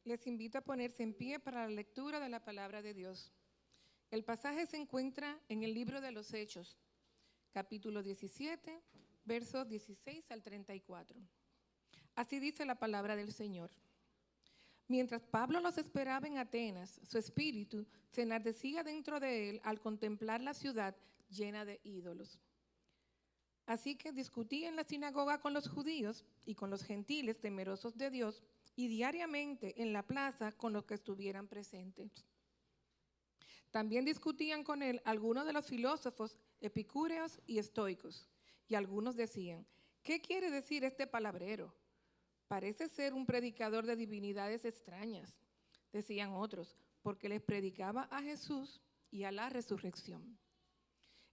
Les invito a ponerse en pie para la lectura de la palabra de Dios. El pasaje se encuentra en el libro de los Hechos, capítulo 17, versos 16 al 34. Así dice la palabra del Señor. Mientras Pablo los esperaba en Atenas, su espíritu se enardecía dentro de él al contemplar la ciudad llena de ídolos. Así que discutía en la sinagoga con los judíos y con los gentiles temerosos de Dios, y diariamente en la plaza con los que estuvieran presentes. También discutían con él algunos de los filósofos epicúreos y estoicos, y algunos decían: ¿qué quiere decir este palabrero? Parece ser un predicador de divinidades extrañas, decían otros, porque les predicaba a Jesús y a la resurrección.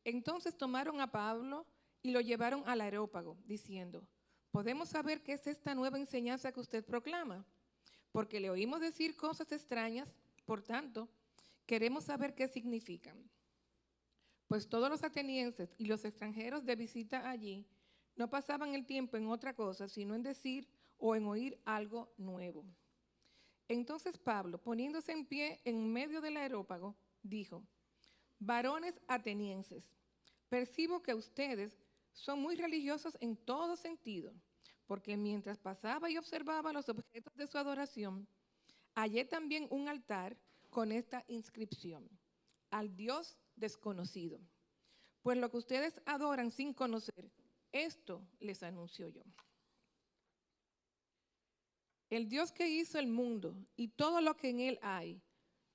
Entonces tomaron a Pablo y lo llevaron al Areópago, diciendo: ¿podemos saber qué es esta nueva enseñanza que usted proclama? Porque le oímos decir cosas extrañas, por tanto, queremos saber qué significan. Pues todos los atenienses y los extranjeros de visita allí no pasaban el tiempo en otra cosa, sino en decir o en oír algo nuevo. Entonces Pablo, poniéndose en pie en medio del Areópago, dijo: varones atenienses, percibo que ustedes son muy religiosos en todo sentido, porque mientras pasaba y observaba los objetos de su adoración, hallé también un altar con esta inscripción: al Dios desconocido. Pues lo que ustedes adoran sin conocer, esto les anuncio yo. El Dios que hizo el mundo y todo lo que en él hay,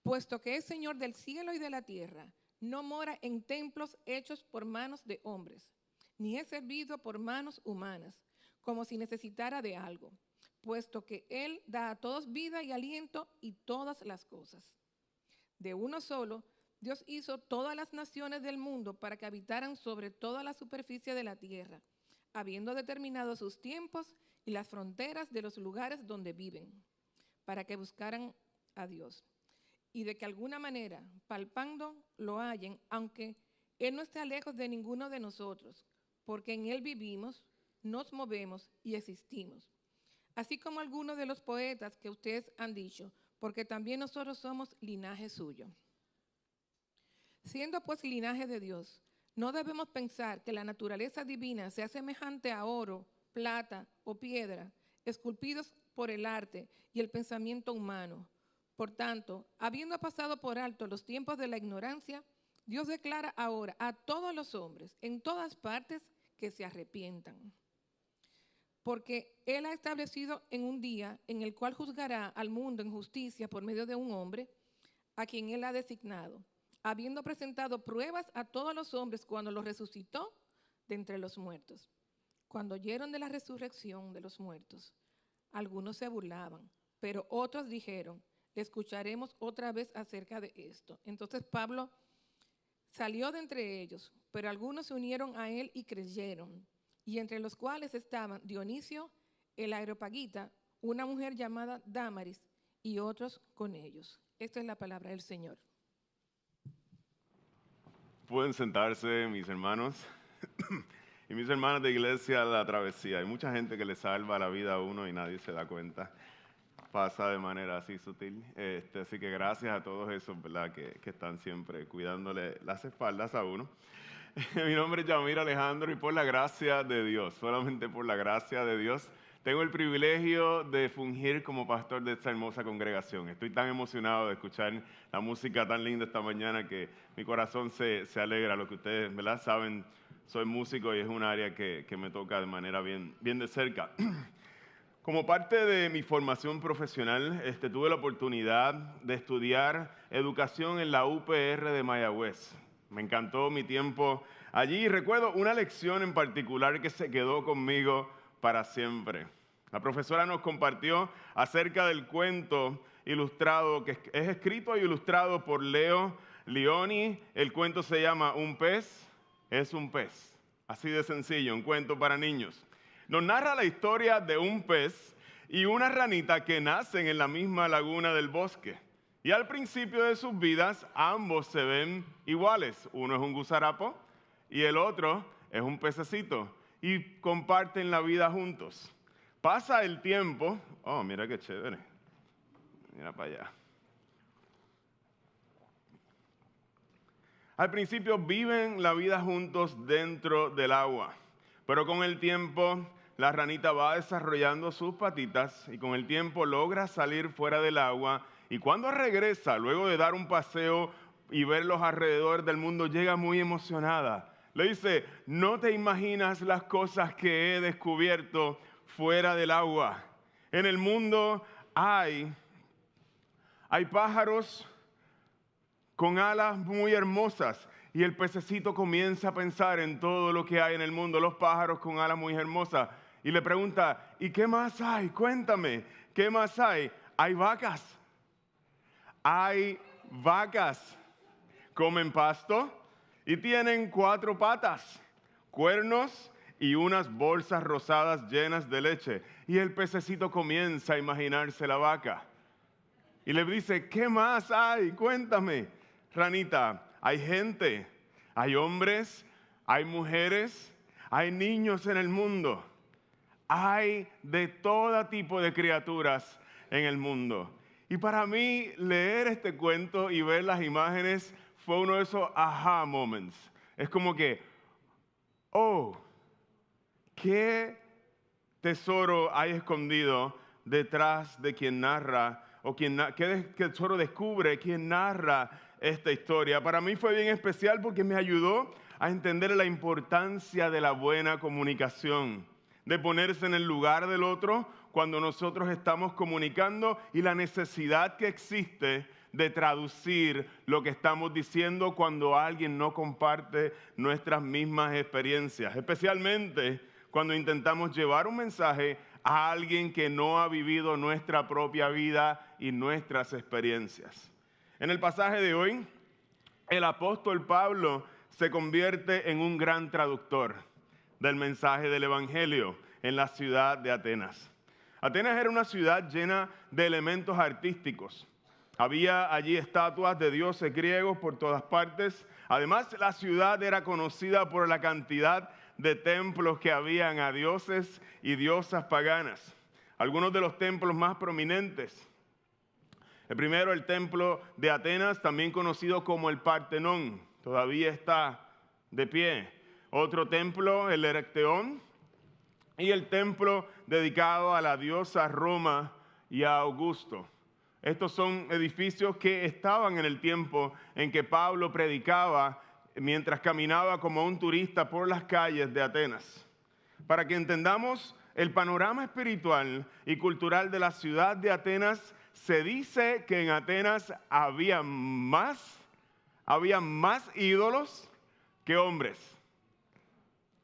puesto que es Señor del cielo y de la tierra, no mora en templos hechos por manos de hombres, ni es servido por manos humanas, como si necesitara de algo, puesto que Él da a todos vida y aliento y todas las cosas. De uno solo, Dios hizo todas las naciones del mundo para que habitaran sobre toda la superficie de la tierra, habiendo determinado sus tiempos y las fronteras de los lugares donde viven, para que buscaran a Dios, y de que alguna manera, palpando, lo hallen, aunque Él no esté lejos de ninguno de nosotros, porque en Él vivimos, nos movemos y existimos. Así como algunos de los poetas que ustedes han dicho, porque también nosotros somos linaje suyo. Siendo pues linaje de Dios, no debemos pensar que la naturaleza divina sea semejante a oro, plata o piedra, esculpidos por el arte y el pensamiento humano. Por tanto, habiendo pasado por alto los tiempos de la ignorancia, Dios declara ahora a todos los hombres, en todas partes, que se arrepientan. Porque Él ha establecido en un día en el cual juzgará al mundo en justicia por medio de un hombre a quien Él ha designado, habiendo presentado pruebas a todos los hombres cuando los resucitó de entre los muertos. Cuando oyeron de la resurrección de los muertos, algunos se burlaban, pero otros dijeron: le escucharemos otra vez acerca de esto. Entonces Pablo salió de entre ellos, pero algunos se unieron a él y creyeron, y entre los cuales estaban Dionisio, el areopagita, una mujer llamada Dámaris, y otros con ellos. Esta es la palabra del Señor. Pueden sentarse, mis hermanos y mis hermanas de Iglesia La Travesía. Hay mucha gente que le salva la vida a uno y nadie se da cuenta. Pasa de manera así sutil. Así que gracias a todos esos, ¿verdad?, que están siempre cuidándole las espaldas a uno. Mi nombre es Yamir Alejandro y por la gracia de Dios, solamente por la gracia de Dios, tengo el privilegio de fungir como pastor de esta hermosa congregación. Estoy tan emocionado de escuchar la música tan linda esta mañana que mi corazón se alegra. Lo que ustedes, ¿verdad?, saben, soy músico y es un área que me toca de manera bien de cerca. Como parte de mi formación profesional, tuve la oportunidad de estudiar educación en la UPR de Mayagüez. Me encantó mi tiempo allí y recuerdo una lección en particular que se quedó conmigo para siempre. La profesora nos compartió acerca del cuento ilustrado que es escrito e ilustrado por Leo Lionni. El cuento se llama Un pez es un pez. Así de sencillo, un cuento para niños. Nos narra la historia de un pez y una ranita que nacen en la misma laguna del bosque. Y al principio de sus vidas, ambos se ven iguales. Uno es un gusarapo y el otro es un pececito. Y comparten la vida juntos. Pasa el tiempo. Oh, mira qué chévere. Mira para allá. Al principio viven la vida juntos dentro del agua, pero con el tiempo la ranita va desarrollando sus patitas y con el tiempo logra salir fuera del agua y cuando regresa, luego de dar un paseo y ver los alrededores del mundo, llega muy emocionada. Le dice, no te imaginas las cosas que he descubierto fuera del agua. En el mundo hay pájaros con alas muy hermosas. Y el pececito comienza a pensar en todo lo que hay en el mundo, los pájaros con alas muy hermosas. Y le pregunta, ¿y qué más hay? Cuéntame, ¿qué más hay? Hay vacas. Hay vacas. Comen pasto y tienen 4 patas, cuernos y unas bolsas rosadas llenas de leche. Y el pececito comienza a imaginarse la vaca. Y le dice, ¿qué más hay? Cuéntame. Ranita, hay gente, hay hombres, hay mujeres, hay niños en el mundo. Hay de todo tipo de criaturas en el mundo. Y para mí, leer este cuento y ver las imágenes fue uno de esos aha moments. Es como que, oh, qué tesoro hay escondido detrás de quien narra, o qué tesoro descubre quien narra esta historia. Para mí fue bien especial porque me ayudó a entender la importancia de la buena comunicación, de ponerse en el lugar del otro cuando nosotros estamos comunicando y la necesidad que existe de traducir lo que estamos diciendo cuando alguien no comparte nuestras mismas experiencias, especialmente cuando intentamos llevar un mensaje a alguien que no ha vivido nuestra propia vida y nuestras experiencias. En el pasaje de hoy, el apóstol Pablo se convierte en un gran traductor del mensaje del Evangelio en la ciudad de Atenas. Atenas era una ciudad llena de elementos artísticos. Había allí estatuas de dioses griegos por todas partes. Además, la ciudad era conocida por la cantidad de templos que habían a dioses y diosas paganas. Algunos de los templos más prominentes. El primero, el templo de Atenas, también conocido como el Partenón, todavía está de pie. Otro templo, el Erecteón, y el templo dedicado a la diosa Roma y a Augusto. Estos son edificios que estaban en el tiempo en que Pablo predicaba mientras caminaba como un turista por las calles de Atenas. Para que entendamos el panorama espiritual y cultural de la ciudad de Atenas, se dice que en Atenas había más ídolos que hombres.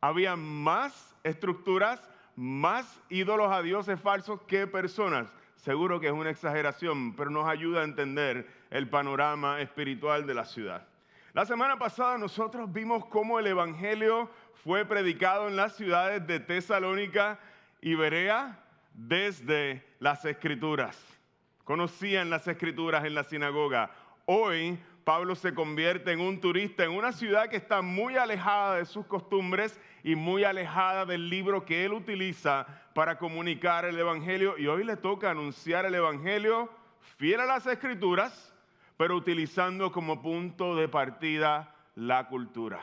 Había más estructuras, más ídolos a dioses falsos que personas. Seguro que es una exageración, pero nos ayuda a entender el panorama espiritual de la ciudad. La semana pasada nosotros vimos cómo el Evangelio fue predicado en las ciudades de Tesalónica y Berea desde las Escrituras. Conocían las Escrituras en la sinagoga. Hoy Pablo se convierte en un turista en una ciudad que está muy alejada de sus costumbres y muy alejada del libro que él utiliza para comunicar el Evangelio. Y hoy le toca anunciar el Evangelio fiel a las Escrituras, pero utilizando como punto de partida la cultura.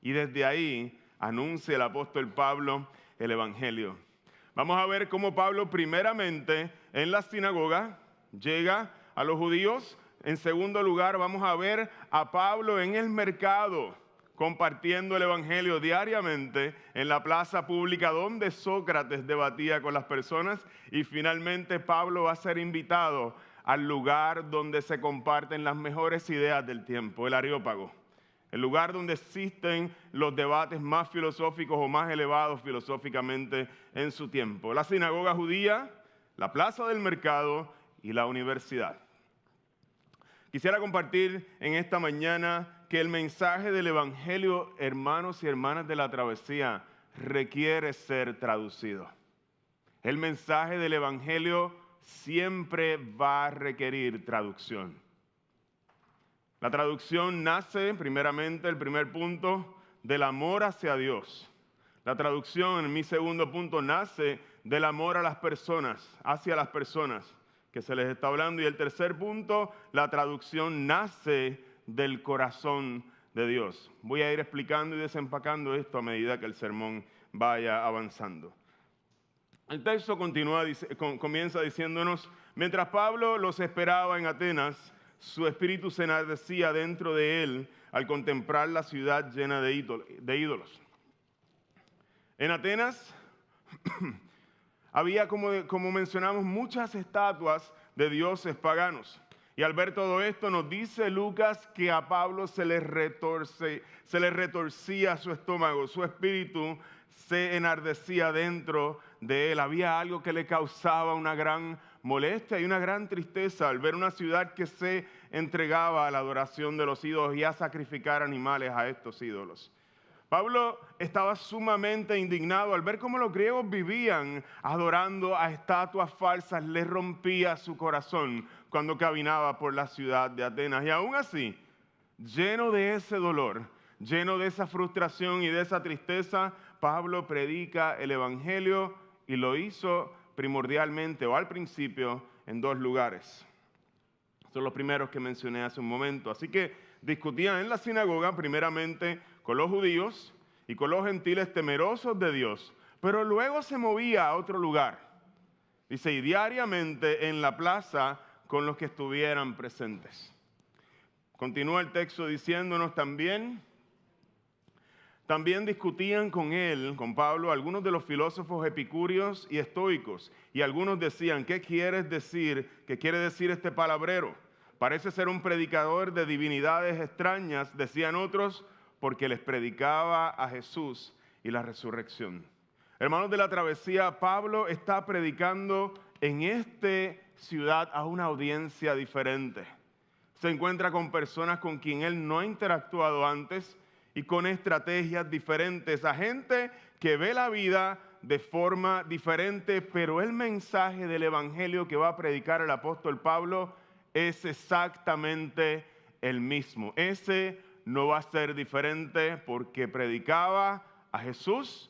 Y desde ahí anuncia el apóstol Pablo el Evangelio. Vamos a ver cómo Pablo primeramente en la sinagoga llega a los judíos. En segundo lugar, vamos a ver a Pablo en el mercado compartiendo el Evangelio diariamente en la plaza pública donde Sócrates debatía con las personas. Y finalmente Pablo va a ser invitado al lugar donde se comparten las mejores ideas del tiempo, el Areópago. El lugar donde existen los debates más filosóficos o más elevados filosóficamente en su tiempo. La sinagoga judía, la plaza del mercado y la universidad. Quisiera compartir en esta mañana que el mensaje del Evangelio, hermanos y hermanas de la travesía, requiere ser traducido. El mensaje del Evangelio siempre va a requerir traducción. La traducción nace, primeramente, el primer punto, del amor hacia Dios. La traducción, en mi segundo punto, nace del amor a las personas, hacia las personas que se les está hablando. Y el tercer punto, la traducción nace del corazón de Dios. Voy a ir explicando y desempacando esto a medida que el sermón vaya avanzando. El texto comienza diciéndonos: mientras Pablo los esperaba en Atenas, su espíritu se enardecía dentro de él al contemplar la ciudad llena de ídolos. En Atenas había, como mencionamos, muchas estatuas de dioses paganos. Y al ver todo esto, nos dice Lucas que a Pablo se le retorcía su estómago, su espíritu se enardecía dentro de él. Había algo que le causaba una gran molestia y una gran tristeza al ver una ciudad que se entregaba a la adoración de los ídolos y a sacrificar animales a estos ídolos. Pablo estaba sumamente indignado al ver cómo los griegos vivían adorando a estatuas falsas. Le rompía su corazón cuando caminaba por la ciudad de Atenas. Y aún así, lleno de ese dolor, lleno de esa frustración y de esa tristeza, Pablo predica el evangelio y lo hizo primordialmente o al principio en 2 lugares. Son los primeros que mencioné hace un momento. Así que discutían en la sinagoga primeramente con los judíos y con los gentiles temerosos de Dios, pero luego se movía a otro lugar. Dice, y diariamente en la plaza con los que estuvieran presentes. Continúa el texto diciéndonos también discutían con él, con Pablo, algunos de los filósofos epicúreos y estoicos, y algunos decían, ¿qué quieres decir? ¿Qué quiere decir este palabrero? Parece ser un predicador de divinidades extrañas, decían otros, porque les predicaba a Jesús y la resurrección. Hermanos de la travesía, Pablo está predicando en esta ciudad a una audiencia diferente. Se encuentra con personas con quien él no ha interactuado antes y con estrategias diferentes, a gente que ve la vida de forma diferente, pero el mensaje del evangelio que va a predicar el apóstol Pablo es exactamente el mismo. Ese no va a ser diferente porque predicaba a Jesús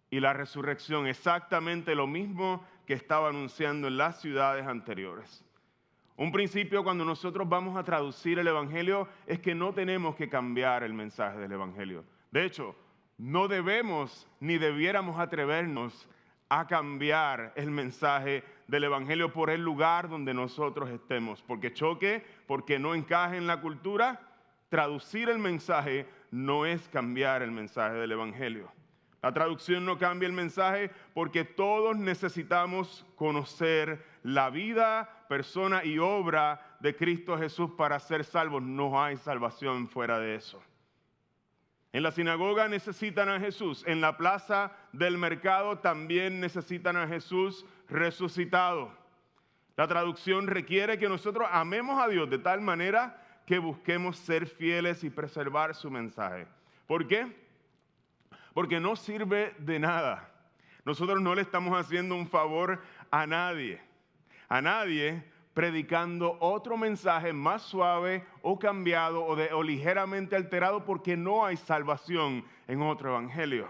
y la resurrección, exactamente lo mismo que estaba anunciando en las ciudades anteriores. Un principio cuando nosotros vamos a traducir el evangelio es que no tenemos que cambiar el mensaje del evangelio. De hecho, no debemos ni debiéramos atrevernos a cambiar el mensaje del evangelio por el lugar donde nosotros estemos, porque choque, porque no encaje en la cultura. Traducir el mensaje no es cambiar el mensaje del evangelio. La traducción no cambia el mensaje porque todos necesitamos conocer la vida, persona y obra de Cristo Jesús para ser salvos. No hay salvación fuera de eso. En la sinagoga necesitan a Jesús. En la plaza del mercado también necesitan a Jesús resucitado. La traducción requiere que nosotros amemos a Dios de tal manera que busquemos ser fieles y preservar su mensaje. ¿Por qué? Porque no sirve de nada. Nosotros no le estamos haciendo un favor a nadie predicando otro mensaje más suave o cambiado o ligeramente alterado, porque no hay salvación en otro evangelio.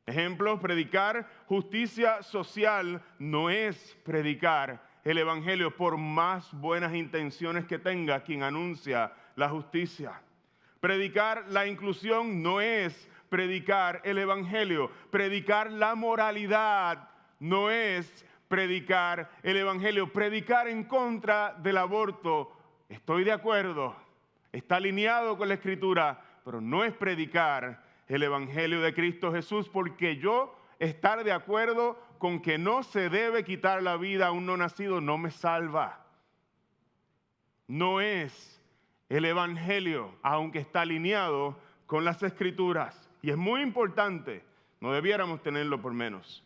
Ejemplo, predicar justicia social no es predicar el evangelio por más buenas intenciones que tenga quien anuncia la justicia. Predicar la inclusión no es predicar el evangelio. Predicar la moralidad no es predicar el evangelio. Predicar en contra del aborto, estoy de acuerdo, está alineado con la escritura, pero no es predicar el evangelio de Cristo Jesús, porque yo estar de acuerdo con que no se debe quitar la vida a un no nacido no me salva. No es el evangelio, aunque está alineado con las escrituras. Y es muy importante, no debiéramos tenerlo por menos.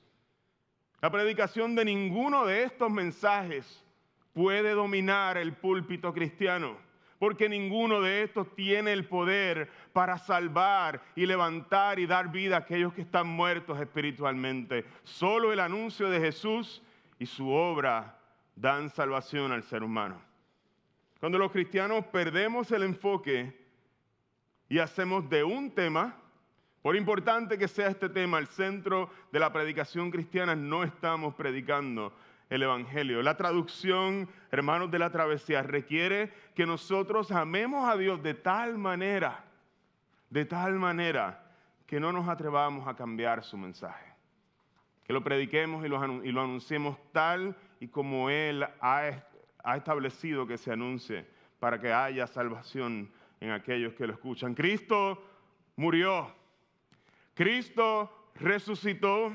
La predicación de ninguno de estos mensajes puede dominar el púlpito cristiano, porque ninguno de estos tiene el poder para salvar y levantar y dar vida a aquellos que están muertos espiritualmente. Solo el anuncio de Jesús y su obra dan salvación al ser humano. Cuando los cristianos perdemos el enfoque y hacemos de un tema, por importante que sea este tema, el centro de la predicación cristiana, no estamos predicando el Evangelio. La traducción, hermanos de la travesía, requiere que nosotros amemos a Dios de tal manera que no nos atrevamos a cambiar su mensaje. Que lo prediquemos y lo anunciemos tal y como Él ha establecido que se anuncie, para que haya salvación en aquellos que lo escuchan. Cristo murió, Cristo resucitó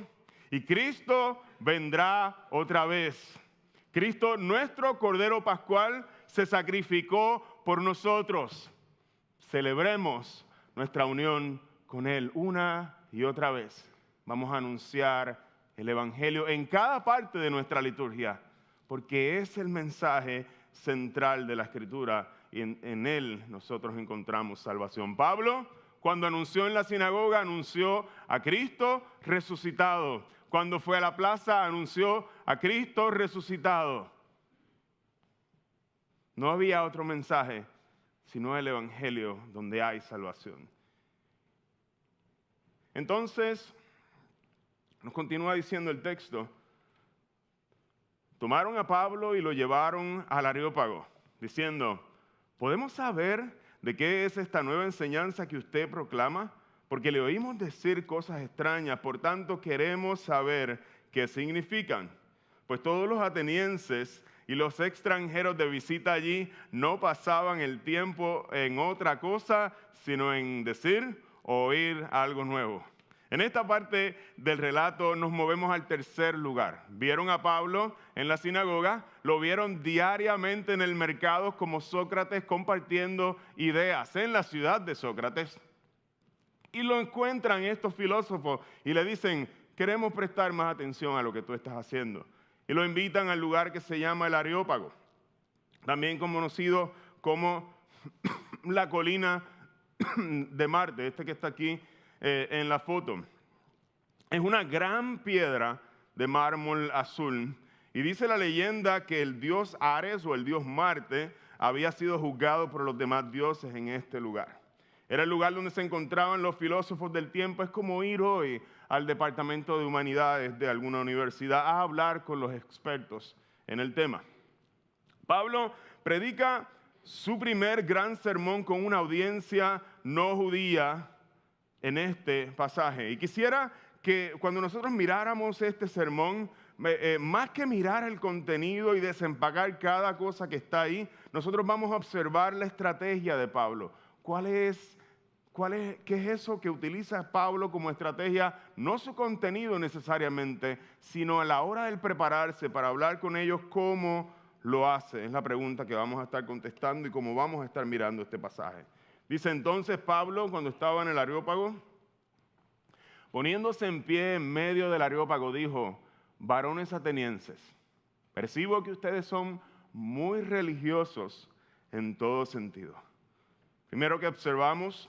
y Cristo vendrá otra vez. Cristo, nuestro Cordero Pascual, se sacrificó por nosotros. Celebremos nuestra unión con Él una y otra vez. Vamos a anunciar el Evangelio en cada parte de nuestra liturgia, porque es el mensaje central de la Escritura y en Él nosotros encontramos salvación. Pablo, cuando anunció en la sinagoga, anunció a Cristo resucitado. Cuando fue a la plaza, anunció a Cristo resucitado. No había otro mensaje sino el Evangelio donde hay salvación. Entonces, nos continúa diciendo el texto, tomaron a Pablo y lo llevaron al Areópago, diciendo, ¿podemos saber de qué es esta nueva enseñanza que usted proclama? Porque le oímos decir cosas extrañas, por tanto queremos saber qué significan. Pues todos los atenienses y los extranjeros de visita allí no pasaban el tiempo en otra cosa, sino en decir o oír algo nuevo. En esta parte del relato nos movemos al tercer lugar. Vieron a Pablo en la sinagoga, lo vieron diariamente en el mercado como Sócrates compartiendo ideas en la ciudad de Sócrates. Y lo encuentran estos filósofos y le dicen, queremos prestar más atención a lo que tú estás haciendo. Y lo invitan al lugar que se llama el Areópago, también conocido como la colina de Marte, este que está aquí en la foto. Es una gran piedra de mármol azul y dice la leyenda que el dios Ares o el dios Marte había sido juzgado por los demás dioses en este lugar. Era el lugar donde se encontraban los filósofos del tiempo. Es como ir hoy al departamento de humanidades de alguna universidad a hablar con los expertos en el tema. Pablo predica su primer gran sermón con una audiencia no judía en este pasaje. Y quisiera que cuando nosotros miráramos este sermón, más que mirar el contenido y desempacar cada cosa que está ahí, nosotros vamos a observar la estrategia de Pablo. ¿Qué es eso que utiliza Pablo como estrategia? No su contenido necesariamente, sino a la hora del prepararse para hablar con ellos, ¿cómo lo hace? Es la pregunta que vamos a estar contestando y cómo vamos a estar mirando este pasaje. Dice entonces Pablo, cuando estaba en el Areópago, poniéndose en pie en medio del Areópago, dijo, varones atenienses, percibo que ustedes son muy religiosos en todo sentido. Primero que observamos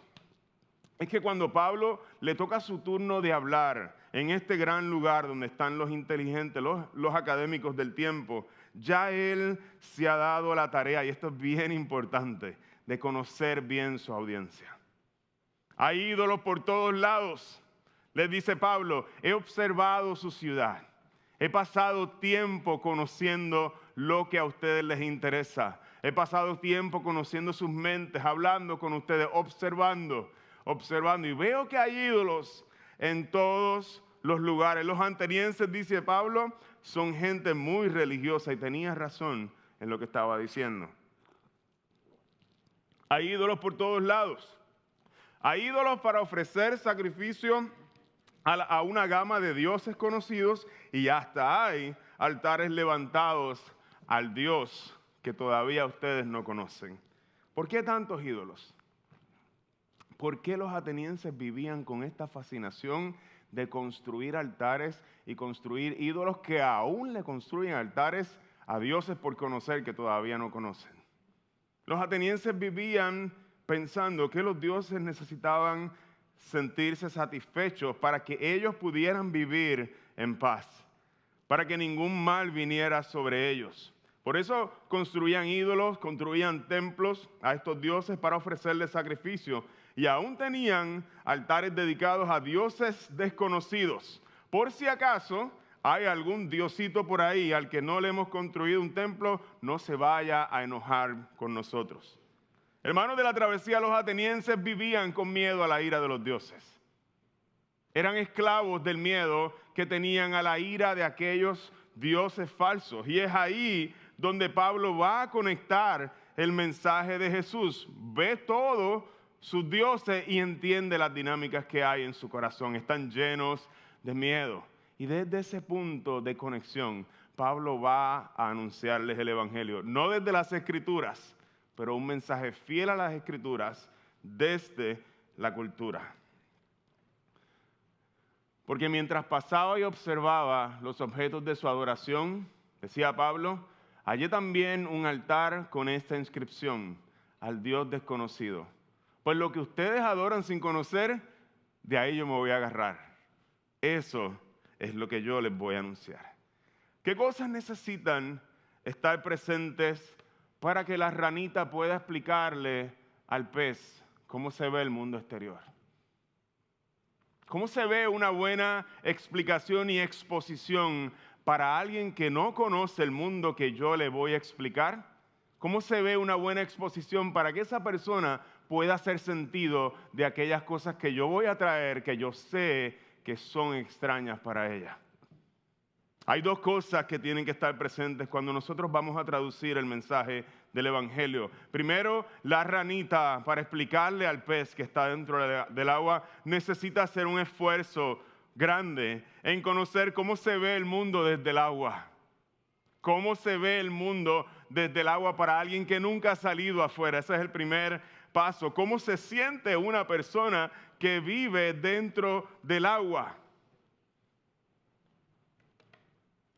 es que cuando Pablo le toca su turno de hablar en este gran lugar donde están los inteligentes, los académicos del tiempo, ya él se ha dado la tarea, y esto es bien importante, de conocer bien su audiencia. Hay ídolos por todos lados, les dice Pablo, he observado su ciudad, he pasado tiempo conociendo lo que a ustedes les interesa, he pasado tiempo conociendo sus mentes, hablando con ustedes, observando, y veo que hay ídolos en todos los lugares. Los atenienses, dice Pablo, son gente muy religiosa y tenía razón en lo que estaba diciendo. Hay ídolos por todos lados. Hay ídolos para ofrecer sacrificio a una gama de dioses conocidos y hasta hay altares levantados al Dios que todavía ustedes no conocen. ¿Por qué tantos ídolos? ¿Por qué los atenienses vivían con esta fascinación de construir altares y construir ídolos que aún le construyen altares a dioses por conocer que todavía no conocen? Los atenienses vivían pensando que los dioses necesitaban sentirse satisfechos para que ellos pudieran vivir en paz, para que ningún mal viniera sobre ellos. Por eso construían ídolos, construían templos a estos dioses para ofrecerles sacrificio. Y aún tenían altares dedicados a dioses desconocidos, por si acaso hay algún diosito por ahí al que no le hemos construido un templo, no se vaya a enojar con nosotros. Hermanos de la travesía, los atenienses vivían con miedo a la ira de los dioses. Eran esclavos del miedo que tenían a la ira de aquellos dioses falsos. Y es ahí donde Pablo va a conectar el mensaje de Jesús. Ve todos sus dioses y entiende las dinámicas que hay en su corazón. Están llenos de miedo. Y desde ese punto de conexión, Pablo va a anunciarles el Evangelio. No desde las Escrituras, pero un mensaje fiel a las Escrituras desde la cultura. Porque mientras pasaba y observaba los objetos de su adoración, decía Pablo, hallé también un altar con esta inscripción: al Dios desconocido. Pues lo que ustedes adoran sin conocer, de ahí yo me voy a agarrar. Eso es lo que yo les voy a anunciar. ¿Qué cosas necesitan estar presentes para que la ranita pueda explicarle al pez cómo se ve el mundo exterior? ¿Cómo se ve una buena explicación y exposición para alguien que no conoce el mundo que yo le voy a explicar? ¿Cómo se ve una buena exposición para que esa persona pueda hacer sentido de aquellas cosas que yo voy a traer, que yo sé que son extrañas para ella? Hay dos cosas que tienen que estar presentes cuando nosotros vamos a traducir el mensaje del Evangelio. Primero, la ranita, para explicarle al pez que está dentro del agua, necesita hacer un esfuerzo grande en conocer cómo se ve el mundo desde el agua. Cómo se ve el mundo desde el agua para alguien que nunca ha salido afuera. Ese es el primer paso. ¿Cómo se siente una persona que vive dentro del agua?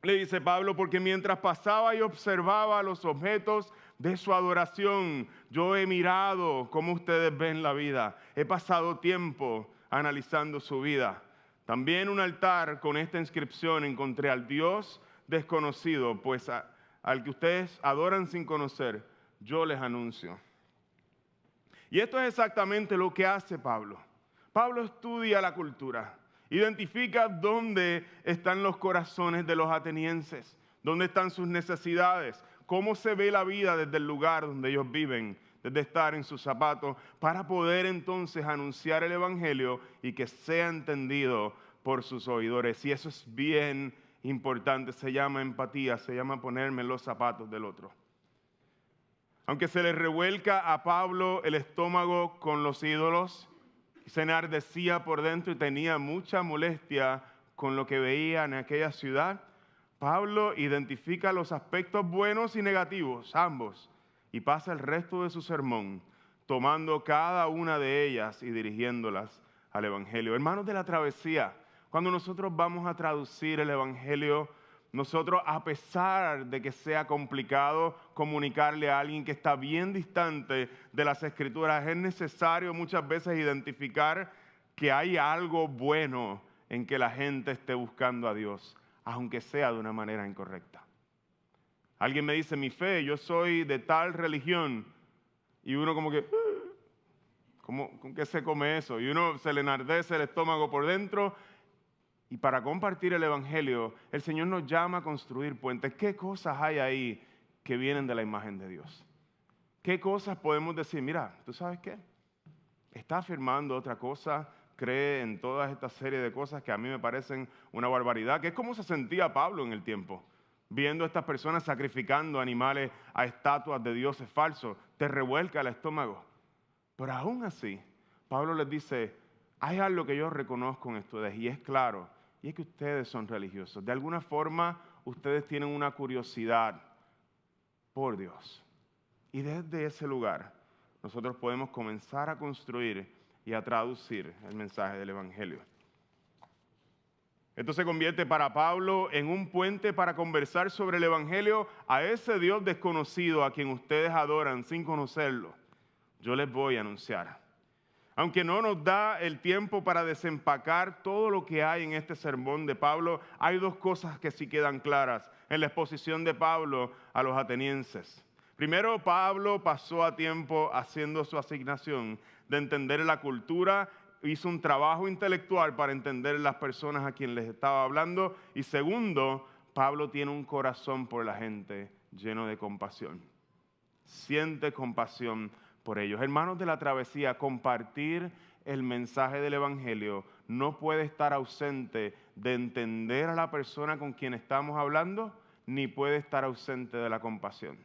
Le dice Pablo, porque mientras pasaba y observaba los objetos de su adoración, yo he mirado cómo ustedes ven la vida. He pasado tiempo analizando su vida. También un altar con esta inscripción encontré: al Dios desconocido, pues al que ustedes adoran sin conocer, yo les anuncio. Y esto es exactamente lo que hace Pablo. Pablo estudia la cultura. Identifica dónde están los corazones de los atenienses, dónde están sus necesidades, cómo se ve la vida desde el lugar donde ellos viven, desde estar en sus zapatos, para poder entonces anunciar el Evangelio y que sea entendido por sus oidores. Y eso es bien importante, se llama empatía, se llama ponerme en los zapatos del otro. Aunque se le revuelca a Pablo el estómago con los ídolos, se enardecía por dentro y tenía mucha molestia con lo que veía en aquella ciudad, Pablo identifica los aspectos buenos y negativos, ambos, y pasa el resto de su sermón tomando cada una de ellas y dirigiéndolas al Evangelio. Hermanos de la travesía, cuando nosotros vamos a traducir el Evangelio, nosotros, a pesar de que sea complicado comunicarle a alguien que está bien distante de las Escrituras, es necesario muchas veces identificar que hay algo bueno en que la gente esté buscando a Dios, aunque sea de una manera incorrecta. Alguien me dice, mi fe, yo soy de tal religión, y uno como que, ¿con qué se come eso? Y uno se le enardece el estómago por dentro. Y para compartir el Evangelio, el Señor nos llama a construir puentes. ¿Qué cosas hay ahí que vienen de la imagen de Dios? ¿Qué cosas podemos decir? Mira, ¿tú sabes qué? Está afirmando otra cosa, cree en toda esta serie de cosas que a mí me parecen una barbaridad, que es como se sentía Pablo en el tiempo, viendo a estas personas sacrificando animales a estatuas de dioses falsos. Te revuelca el estómago. Pero aún así, Pablo les dice, hay algo que yo reconozco en ustedes y es claro, y es que ustedes son religiosos. De alguna forma, ustedes tienen una curiosidad por Dios. Y desde ese lugar, nosotros podemos comenzar a construir y a traducir el mensaje del Evangelio. Esto se convierte para Pablo en un puente para conversar sobre el Evangelio a ese Dios desconocido a quien ustedes adoran sin conocerlo. Yo les voy a anunciar. Aunque no nos da el tiempo para desempacar todo lo que hay en este sermón de Pablo, hay dos cosas que sí quedan claras en la exposición de Pablo a los atenienses. Primero, Pablo pasó a tiempo haciendo su asignación de entender la cultura hizo un trabajo intelectual para entender las personas a quienes les estaba hablando. Y segundo, Pablo tiene un corazón por la gente lleno de compasión. Siente compasión por ellos. Hermanos de la travesía, compartir el mensaje del Evangelio no puede estar ausente de entender a la persona con quien estamos hablando, ni puede estar ausente de la compasión.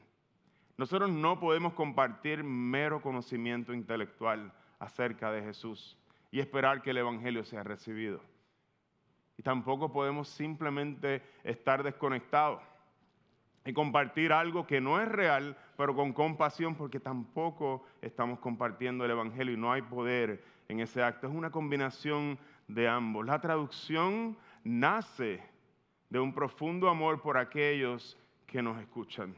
Nosotros no podemos compartir mero conocimiento intelectual acerca de Jesús y esperar que el Evangelio sea recibido. Y tampoco podemos simplemente estar desconectados y compartir algo que no es real, pero con compasión, porque tampoco estamos compartiendo el Evangelio y no hay poder en ese acto. Es una combinación de ambos. La traducción nace de un profundo amor por aquellos que nos escuchan.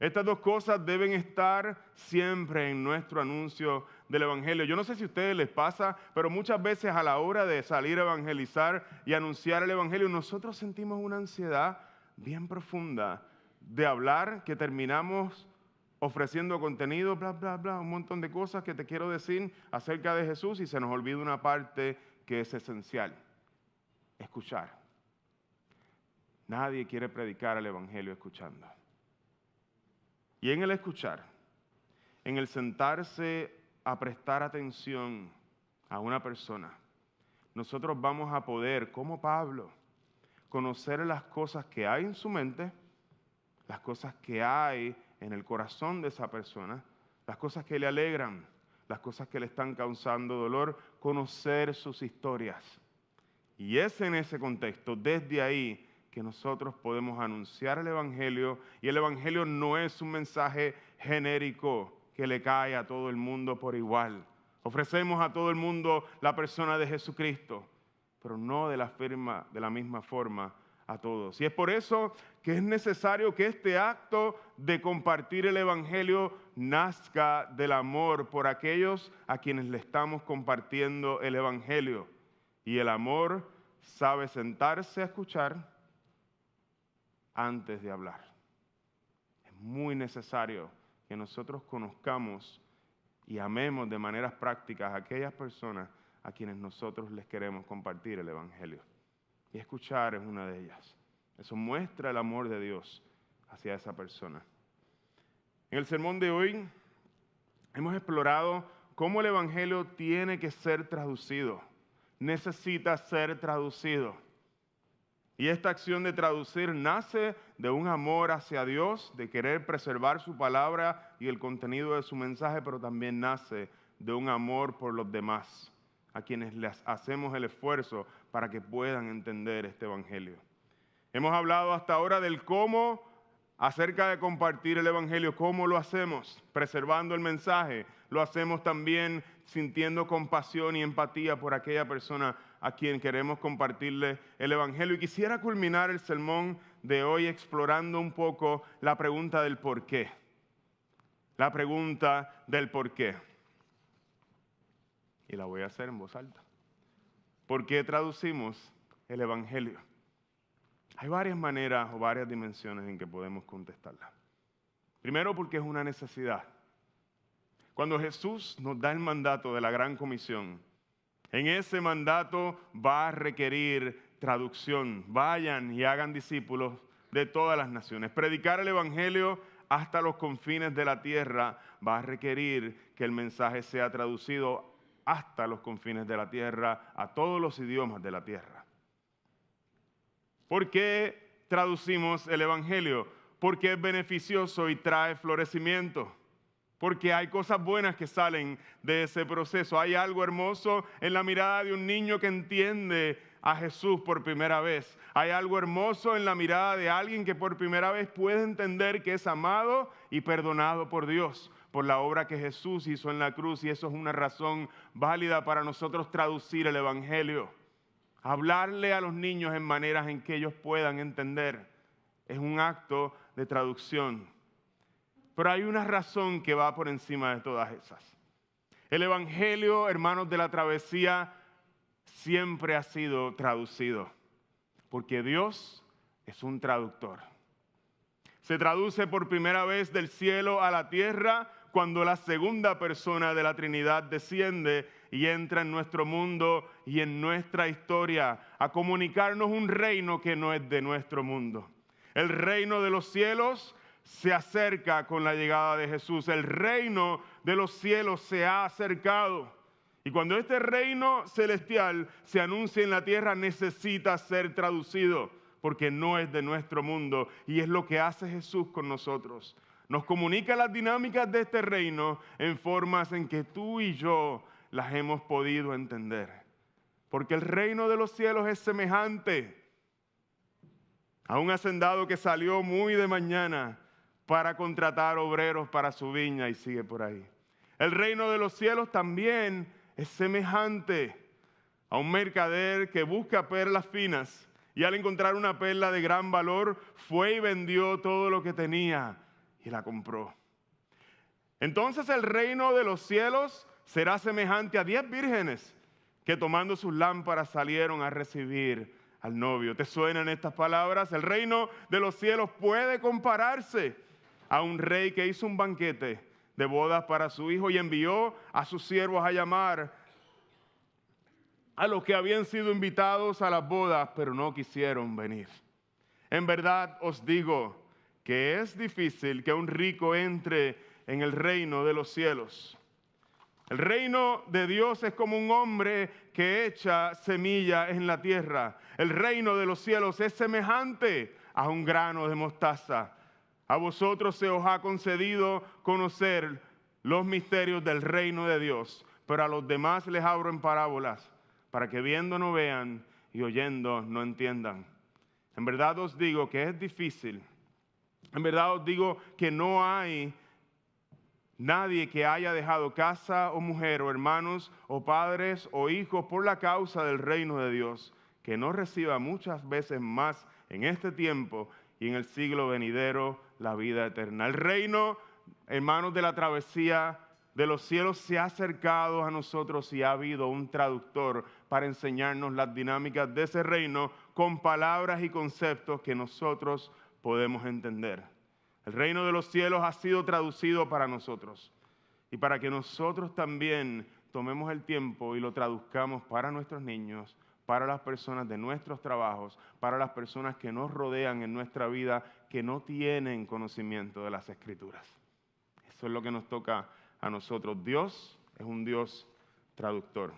Estas dos cosas deben estar siempre en nuestro anuncio del Evangelio. Yo no sé si a ustedes les pasa, pero muchas veces a la hora de salir a evangelizar y anunciar el Evangelio, nosotros sentimos una ansiedad bien profunda de hablar, que terminamos ofreciendo contenido, bla, bla, bla, un montón de cosas que te quiero decir acerca de Jesús y se nos olvida una parte que es esencial: escuchar. Nadie quiere predicar el Evangelio escuchando. Y en el escuchar, en el sentarse a prestar atención a una persona, nosotros vamos a poder, como Pablo, conocer las cosas que hay en su mente, las cosas que hay en el corazón de esa persona, las cosas que le alegran, las cosas que le están causando dolor, conocer sus historias. Y es en ese contexto, desde ahí, que nosotros podemos anunciar el Evangelio, y el Evangelio no es un mensaje genérico que le cae a todo el mundo por igual. Ofrecemos a todo el mundo la persona de Jesucristo, pero no de la misma forma a todos. Y es por eso que es necesario que este acto de compartir el Evangelio nazca del amor por aquellos a quienes le estamos compartiendo el Evangelio. Y el amor sabe sentarse a escuchar antes de hablar. Es muy necesario que nosotros conozcamos y amemos de maneras prácticas a aquellas personas a quienes nosotros les queremos compartir el Evangelio. Y escuchar es una de ellas. Eso muestra el amor de Dios hacia esa persona. En el sermón de hoy hemos explorado cómo el Evangelio tiene que ser traducido. Necesita ser traducido. Y esta acción de traducir nace de un amor hacia Dios, de querer preservar su palabra y el contenido de su mensaje, pero también nace de un amor por los demás, a quienes les hacemos el esfuerzo para que puedan entender este Evangelio. Hemos hablado hasta ahora del cómo, acerca de compartir el Evangelio, cómo lo hacemos, preservando el mensaje. Lo hacemos también sintiendo compasión y empatía por aquella persona a quien queremos compartirle el Evangelio. Y quisiera culminar el sermón de hoy explorando un poco la pregunta del por qué. La pregunta del por qué. Y la voy a hacer en voz alta. ¿Por qué traducimos el Evangelio? Hay varias maneras o varias dimensiones en que podemos contestarla. Primero, porque es una necesidad. Cuando Jesús nos da el mandato de la Gran Comisión, en ese mandato va a requerir traducción. Vayan y hagan discípulos de todas las naciones. Predicar el Evangelio hasta los confines de la tierra va a requerir que el mensaje sea traducido hasta los confines de la tierra, a todos los idiomas de la tierra. ¿Por qué traducimos el Evangelio? Porque es beneficioso y trae florecimiento. Porque hay cosas buenas que salen de ese proceso. Hay algo hermoso en la mirada de un niño que entiende a Jesús por primera vez. Hay algo hermoso en la mirada de alguien que por primera vez puede entender que es amado y perdonado por Dios, por la obra que Jesús hizo en la cruz. Y eso es una razón válida para nosotros traducir el Evangelio. Hablarle a los niños en maneras en que ellos puedan entender. Es un acto de traducción. Pero hay una razón que va por encima de todas esas. El Evangelio, hermanos de la travesía, siempre ha sido traducido. Porque Dios es un traductor. Se traduce por primera vez del cielo a la tierra cuando la segunda persona de la Trinidad desciende y entra en nuestro mundo y en nuestra historia a comunicarnos un reino que no es de nuestro mundo. El reino de los cielos se acerca con la llegada de Jesús. El reino de los cielos se ha acercado. Y cuando este reino celestial se anuncia en la tierra, necesita ser traducido, porque no es de nuestro mundo. Y es lo que hace Jesús con nosotros. Nos comunica las dinámicas de este reino en formas en que tú y yo las hemos podido entender. Porque el reino de los cielos es semejante a un hacendado que salió muy de mañana para contratar obreros para su viña y sigue por ahí. El reino de los cielos también es semejante a un mercader que busca perlas finas y al encontrar una perla de gran valor fue y vendió todo lo que tenía y la compró. Entonces el reino de los cielos será semejante a 10 vírgenes que tomando sus lámparas salieron a recibir al novio. ¿Te suenan estas palabras? El reino de los cielos puede compararse a un rey que hizo un banquete de bodas para su hijo y envió a sus siervos a llamar a los que habían sido invitados a las bodas, pero no quisieron venir. En verdad os digo que es difícil que un rico entre en el reino de los cielos. El reino de Dios es como un hombre que echa semilla en la tierra. El reino de los cielos es semejante a un grano de mostaza. A vosotros se os ha concedido conocer los misterios del reino de Dios, pero a los demás les hablo en parábolas, para que viendo no vean y oyendo no entiendan. En verdad os digo que es difícil. En verdad os digo que no hay nadie que haya dejado casa o mujer o hermanos o padres o hijos por la causa del reino de Dios, que no reciba muchas veces más en este tiempo y en el siglo venidero la vida eterna. El reino, hermanos, de la travesía de los cielos se ha acercado a nosotros y ha habido un traductor para enseñarnos las dinámicas de ese reino con palabras y conceptos que nosotros podemos entender. El reino de los cielos ha sido traducido para nosotros y para que nosotros también tomemos el tiempo y lo traduzcamos para nuestros niños, para las personas de nuestros trabajos, para las personas que nos rodean en nuestra vida que no tienen conocimiento de las Escrituras. Eso es lo que nos toca a nosotros. Dios es un Dios traductor.